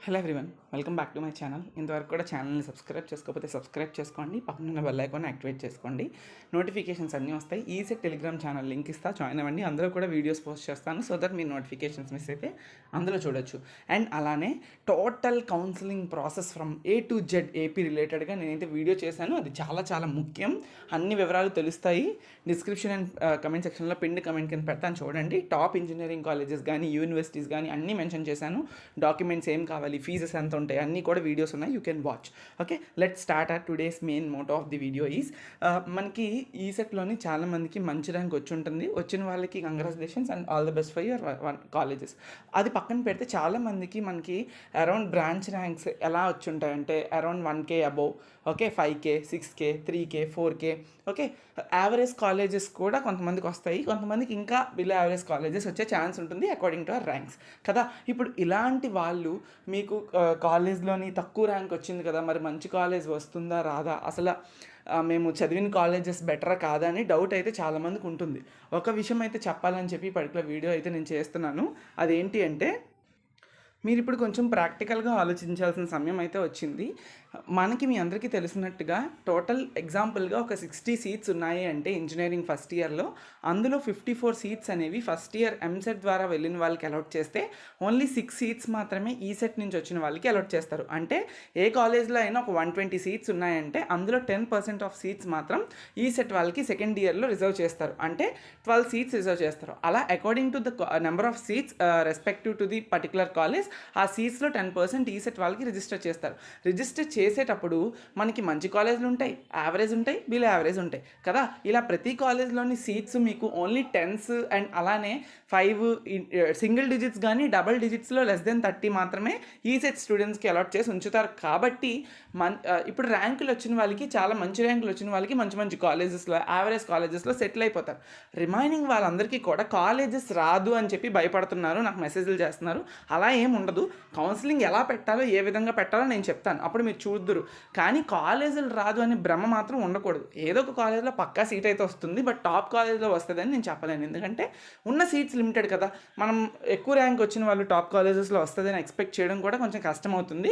Hello everyone, welcome back to my channel. ఇంతవరకు కూడా ఛానల్ని సబ్స్క్రైబ్ చేసుకోకపోతే సబ్స్క్రైబ్ చేసుకోండి, పక్కన బెల్ ఐకాన్ యాక్టివేట్ చేసుకోండి. నోటిఫికేషన్స్ అన్నీ వస్తాయి. ఈసెట్ టెలిగ్రామ్ ఛానల్ లింక్ ఇస్తా, జాయిన్ అవ్వండి. అందులో కూడా వీడియోస్ పోస్ట్ చేస్తాను, so that me notifications miss అయితే అందులో చూడొచ్చు. అండ్ అలానే total counselling process from A to Z AP రిలేటెడ్గా నేనైతే వీడియో చేశాను. అది చాలా చాలా ముఖ్యం. అన్ని వివరాలు తెలుస్తాయి. డిస్క్రిప్షన్ అండ్ కమెంట్ సెక్షన్లో పిన్డ్ కమెంట్ కింద పెడతాను, చూడండి. టాప్ ఇంజనీరింగ్ కాలేజెస్ కానీ యూనివర్సిటీస్ కానీ అన్నీ మెన్షన్ చేశాను. డాక్యుమెంట్స్ ఏం కావాలి, ఫీజెస్ ఎంత ఉంటాయి, అన్నీ కూడా వీడియోస్ ఉన్నాయి. You can watch. Okay, let start our today's main motto of the video is మనకి ఈసెట్లోని చాలామందికి మంచి ర్యాంక్ వచ్చి ఉంటుంది. వచ్చిన వాళ్ళకి congratulations and all the best for your colleges. అది పక్కన పెడితే చాలామందికి మనకి అరౌండ్ బ్రాంచ్ ర్యాంక్స్ ఎలా వచ్చి ఉంటాయంటే around 1K above, okay, 5K, 6K, 3K, 4K. Okay, average colleges కూడా కొంతమందికి వస్తాయి, కొంతమందికి ఇంకా బిలో యావరేజ్ కాలేజెస్ వచ్చే ఛాన్స్ ఉంటుంది అకార్డింగ్ టు అవర్ ర్యాంక్స్ కదా. ఇప్పుడు ఇలాంటి వాళ్ళు మీకు కాలేజ్లోని తక్కువ ర్యాంక్ వచ్చింది కదా, మరి మంచి కాలేజ్ వస్తుందా రాదా, అసలు మేము చదివిన కాలేజెస్ బెటరా కాదా అని డౌట్ అయితే చాలామందికి ఉంటుంది. ఒక విషయం అయితే చెప్పాలని చెప్పి పర్టికులర్ వీడియో అయితే నేను చేస్తున్నాను. అదేంటి అంటే మీరు ఇప్పుడు కొంచెం ప్రాక్టికల్గా ఆలోచించాల్సిన సమయం అయితే వచ్చింది. మనకి మీ అందరికీ తెలిసినట్టుగా టోటల్ ఎగ్జాంపుల్గా ఒక 60 సీట్స్ ఉన్నాయి అంటే ఇంజనీరింగ్ ఫస్ట్ ఇయర్లో, అందులో 54 సీట్స్ అనేవి ఫస్ట్ ఇయర్ ఎంసెట్ ద్వారా వెళ్ళిన వాళ్ళకి అలాట్ చేస్తే ఓన్లీ 6 సీట్స్ మాత్రమే ఈసెట్ నుంచి వచ్చిన వాళ్ళకి అలాట్ చేస్తారు. అంటే ఏ కాలేజ్లో అయినా ఒక 120 సీట్స్ ఉన్నాయంటే అందులో 10% ఆఫ్ సీట్స్ మాత్రం ఈసెట్ వాళ్ళకి సెకండ్ ఇయర్లో రిజర్వ్ చేస్తారు. అంటే 12 సీట్స్ రిజర్వ్ చేస్తారు. అలా according to the number of seats respective to the particular college ఆ సీట్స్లో 10% ఈసెట్ వాళ్ళకి రిజిస్టర్ చేస్తారు. రిజిస్టర్ చేసేటప్పుడు మనకి మంచి కాలేజీలు ఉంటాయి, యావరేజ్ ఉంటాయి, బిలో యావరేజ్ ఉంటాయి కదా. ఇలా ప్రతి కాలేజ్లోని సీట్స్ మీకు ఓన్లీ 10s అండ్ అలానే 5 సింగిల్ డిజిట్స్ కానీ డబల్ డిజిట్స్లో లెస్ దెన్ 30 మాత్రమే ఈసెట్ స్టూడెంట్స్కి అలాట్ చేసి ఉంచుతారు. కాబట్టి ఇప్పుడు ర్యాంకులు వచ్చిన వాళ్ళకి, చాలా మంచి ర్యాంకులు వచ్చిన వాళ్ళకి మంచి మంచి కాలేజెస్లో, యావరేజ్ కాలేజెస్లో సెటిల్ అయిపోతారు. రిమైనింగ్ వాళ్ళందరికీ కూడా కాలేజెస్ రాదు అని చెప్పి భయపడుతున్నారు, నాకు మెసేజ్లు చేస్తున్నారు. అలా ఏం ఉండదు. కౌన్సిలింగ్ ఎలా పెట్టాలో, ఏ విధంగా పెట్టాలో నేను చెప్తాను, అప్పుడు మీరు చూద్దురు. కానీ కాలేజీలు రాదు అని భ్రమ మాత్రం ఉండకూడదు. ఏదో ఒక కాలేజ్లో పక్కా సీట్ అయితే వస్తుంది, బట్ టాప్ కాలేజ్లో వస్తుందని నేను చెప్పలేను. ఎందుకంటే ఉన్న సీట్స్ లిమిటెడ్ కదా. మనం ఎక్కువ ర్యాంక్ వచ్చిన వాళ్ళు టాప్ కాలేజెస్లో వస్తుందని ఎక్స్పెక్ట్ చేయడం కూడా కొంచెం కష్టం అవుతుంది.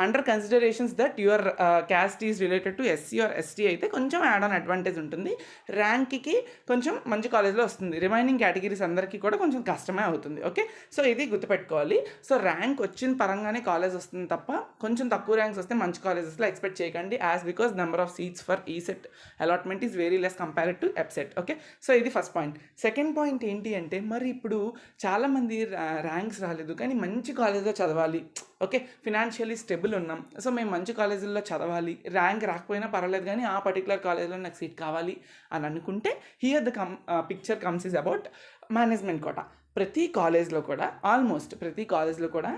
Under considerations that your caste is related to SC are ST అయితే కొంచెం యాడ్ ఆన్ అడ్వాంటేజ్ ఉంటుంది. ర్యాంక్కి కొంచెం మంచి కాలేజ్లో వస్తుంది. రిమైనింగ్ కేటగిరీస్ అందరికీ కూడా కొంచెం కష్టమే అవుతుంది. ఓకే, సో ఇది గుర్తుపెట్టుకోవాలి. సో ర్యాంక్ వచ్చిన పరంగానే కాలేజ్ వస్తుంది తప్ప కొంచెం తక్కువ ర్యాంక్స్ వస్తే మంచి కాలేజెస్లో ఎక్స్పెక్ట్ చేయకండి. As because number of seats for ECET allotment is very less compared to EAPCET. Okay, so ఇది ఫస్ట్ పాయింట్. సెకండ్ పాయింట్ ఏంటి అంటే, మరి ఇప్పుడు చాలామంది ర్యాంక్స్ రాలేదు కానీ మంచి కాలేజ్లో చదవాలి, ఓకే, ఫినాన్షియల్లీ స్టెబుల్ ఉన్నాం, సో మేము మంచి కాలేజీల్లో చదవాలి, ర్యాంక్ రాకపోయినా పర్వాలేదు కానీ ఆ పర్టికులర్ కాలేజ్లో నాకు సీట్ కావాలి అని అనుకుంటే, here the picture comes is about management quota. ప్రతి కాలేజ్లో కూడా, ఆల్మోస్ట్ ప్రతి కాలేజ్లో కూడా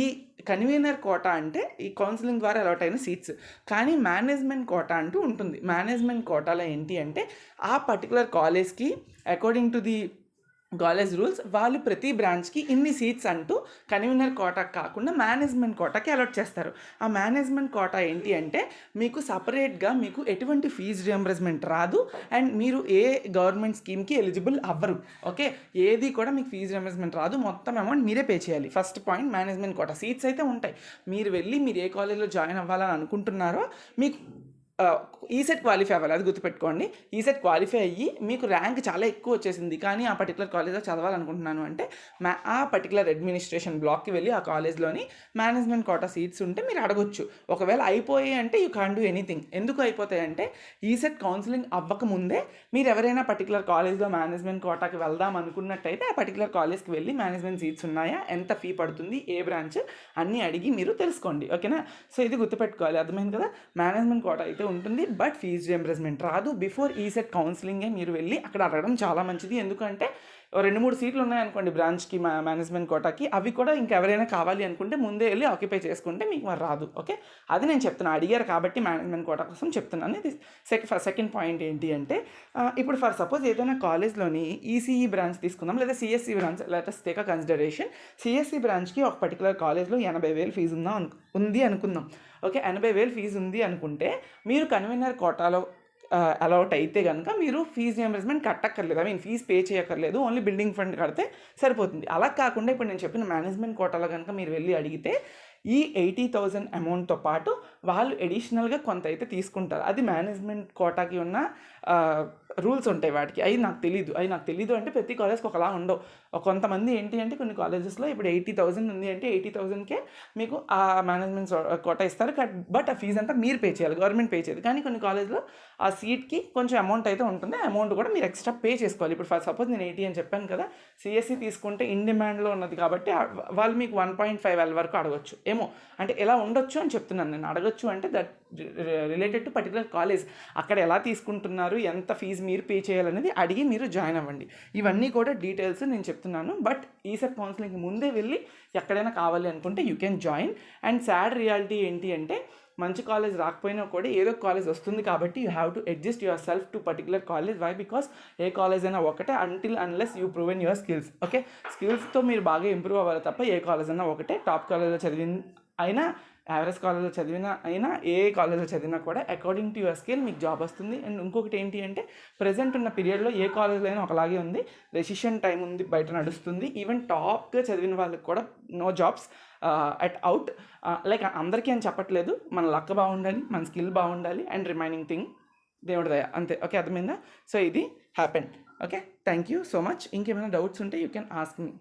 ఈ కన్వీనర్ కోటా అంటే ఈ కౌన్సిలింగ్ ద్వారా అలాట్ అయిన సీట్స్, కానీ మేనేజ్మెంట్ కోటా అంటూ ఉంటుంది. మేనేజ్మెంట్ కోటాలో ఏంటి అంటే ఆ పర్టికులర్ కాలేజ్కి according to the college rules వాళ్ళు ప్రతి బ్రాంచ్కి ఇన్ని సీట్స్ అంటూ కన్వీనర్ కోటాకి కాకుండా మేనేజ్మెంట్ కోటాకి అలాట్ చేస్తారు. ఆ మేనేజ్మెంట్ కోటా ఏంటి అంటే మీకు సపరేట్గా మీకు ఎటువంటి ఫీజు రియంబర్స్మెంట్ రాదు అండ్ మీరు ఏ గవర్నమెంట్ స్కీమ్కి ఎలిజిబుల్ అవ్వరు. ఓకే, ఏది కూడా మీకు ఫీజు రియంబర్స్మెంట్ రాదు, మొత్తం అమౌంట్ మీరే పే చేయాలి. First point, management quota. Seats అయితే ఉంటాయి, మీరు వెళ్ళి మీరు ఏ కాలేజ్లో జాయిన్ అవ్వాలని అనుకుంటున్నారో మీకు ఈసెట్ క్వాలిఫై అవ్వాలి, అది గుర్తుపెట్టుకోండి. ఈసెట్ క్వాలిఫై అయ్యి మీకు ర్యాంక్ చాలా ఎక్కువ వచ్చేసింది కానీ ఆ పర్టికులర్ కాలేజ్లో చదవాలనుకుంటున్నాను అంటే ఆ పర్టికులర్ అడ్మినిస్ట్రేషన్ బ్లాక్కి వెళ్ళి ఆ కాలేజ్లోని మేనేజ్మెంట్ కోటా సీట్స్ ఉంటే మీరు అడగొచ్చు. ఒకవేళ అయిపోయాయి అంటే యూ కాన్ డూ ఎనీథింగ్. ఎందుకు అయిపోతాయంటే ఈసెట్ కౌన్సిలింగ్ అవ్వకముందే మీరు ఎవరైనా పర్టికులర్ కాలేజ్లో మేనేజ్మెంట్ కోటాకి వెళ్దాం అనుకున్నట్టయితే ఆ పర్టికులర్ కాలేజ్కి వెళ్ళి మేనేజ్మెంట్ సీట్స్ ఉన్నాయా, ఎంత ఫీ పడుతుంది, ఏ బ్రాంచ్, అన్నీ అడిగి మీరు తెలుసుకోండి. ఓకేనా, సో ఇది గుర్తుపెట్టుకోవాలి. అర్థమైంది కదా. మేనేజ్మెంట్ కోటా అయితే ఉంటుంది బట్ ఫీజు రియంబర్స్మెంట్ రాదు. బిఫోర్ ఈసెట్ కౌన్సిలింగే మీరు వెళ్ళి అక్కడ అడగడం చాలా మంచిది. ఎందుకంటే 2-3 సీట్లు ఉన్నాయనుకోండి బ్రాంచ్కి, మేనేజ్మెంట్ కోటాకి, అవి కూడా ఇంకెవరైనా కావాలి అనుకుంటే ముందే వెళ్ళి ఆక్యుపై చేసుకుంటే మీకు మరి రాదు. ఓకే, అది నేను చెప్తున్నాను, అడిగారు కాబట్టి మేనేజ్మెంట్ కోటా కోసం చెప్తున్నాను. ఇది సెకండ్ పాయింట్ ఏంటి అంటే, ఇప్పుడు ఫర్ సపోజ్ ఏదైనా కాలేజ్లోని ఈసీఈ బ్రాంచ్ తీసుకుందాం, లేదా CSC branch, let's take a consideration. CSC బ్రాంచ్కి ఒక పర్టికులర్ కాలేజ్లో 80,000 ఫీజు ఉంది అనుకుందాం. ఓకే, 80,000 ఫీజు ఉంది అనుకుంటే మీరు కన్వీనర్ కోటాలో అలౌట్ అయితే కనుక మీరు ఫీజు రియంబర్స్మెంట్ కట్టక్కర్లేదు, ఫీజు పే చేయక్కర్లేదు, ఓన్లీ బిల్డింగ్ ఫండ్ కడితే సరిపోతుంది. అలా కాకుండా ఇప్పుడు నేను చెప్పిన మేనేజ్మెంట్ కోటాలో కనుక మీరు వెళ్ళి అడిగితే ఈ 80,000 అమౌంట్తో పాటు వాళ్ళు ఎడిషనల్గా కొంత అయితే తీసుకుంటారు. అది మేనేజ్మెంట్ కోటాకి ఉన్న రూల్స్ ఉంటాయి వాటికి. అవి నాకు తెలీదు అంటే ప్రతి కాలేజ్కి ఒకలా ఉండవు. కొంతమంది ఏంటి అంటే కొన్ని కాలేజెస్లో ఇప్పుడు 80,000 ఉంది అంటే 80,000కే మీకు ఆ మేనేజ్మెంట్ కోటా ఇస్తారు. బట్ ఆ ఫీజు అంతా మీరు పే చేయాలి, గవర్నమెంట్ పే చేయదు. కానీ కొన్ని కాలేజ్లో ఆ సీట్కి కొంచెం అమౌంట్ అయితే ఉంటుంది, అమౌంట్ కూడా మీరు ఎక్స్ట్రా పే చేసుకోవాలి. ఇప్పుడు సపోజ్ నేను 80 అని చెప్పాను కదా, సిఎస్సి తీసుకుంటే ఇన్ డిమాండ్లో ఉన్నది కాబట్టి వాళ్ళు మీకు 1.5L వరకు అడగొచ్చు ఏమో, అంటే ఎలా ఉండొచ్చు అని చెప్తున్నాను నేను. అడగొచ్చు అంటే that related to particular college, అక్కడ ఎలా తీసుకుంటున్నారు, ఎంత ఫీజు మీరు పే చేయాలనేది అడిగి మీరు జాయిన్ అవ్వండి. ఇవన్నీ కూడా డీటెయిల్స్ నేను చెప్తున్నాను. బట్ ఈసెట్ కౌన్సిలింగ్కి ముందే వెళ్ళి ఎక్కడైనా కావాలి అనుకుంటే you can join. And sad reality ఏంటి అంటే మంచి కాలేజ్ రాకపోయినా కూడా ఏదో కాలేజ్ వస్తుంది కాబట్టి you have to adjust yourself to particular college. Why? Because ఏ కాలేజ్ అయినా ఒకటే unless you proven your skills. Okay, స్కిల్స్తో మీరు బాగా ఇంప్రూవ్ అవ్వాలి తప్ప ఏ కాలేజ్ అయినా ఒకటే. టాప్ కాలేజ్లో చదివిన అయినా, యావరేజ్ కాలేజ్లో చదివినా అయినా, ఏ కాలేజ్లో చదివినా కూడా అకార్డింగ్ టు యువర్ స్కిల్ మీకు జాబ్ వస్తుంది. అండ్ ఇంకొకటి ఏంటి అంటే ప్రజెంట్ ఉన్న పీరియడ్లో ఏ కాలేజ్లో అయినా ఒకలాగే ఉంది, రెసిషన్ టైం ఉంది, బయట నడుస్తుంది. ఈవెన్ టాప్గా చదివిన వాళ్ళకి కూడా నో జాబ్స్ అవుట్. లైక్ అందరికీ అని చెప్పట్లేదు, మన లక్ బాగుండాలి, మన స్కిల్ బాగుండాలి, అండ్ రిమైనింగ్ థింగ్ దేవుడి దయ, అంతే. ఓకే, అర్థమైందా? సో ఇది happen. Okay, thank you so much. ఇంకేమైనా డౌట్స్ ఉంటే యూ కెన్ ఆస్క్ మీ.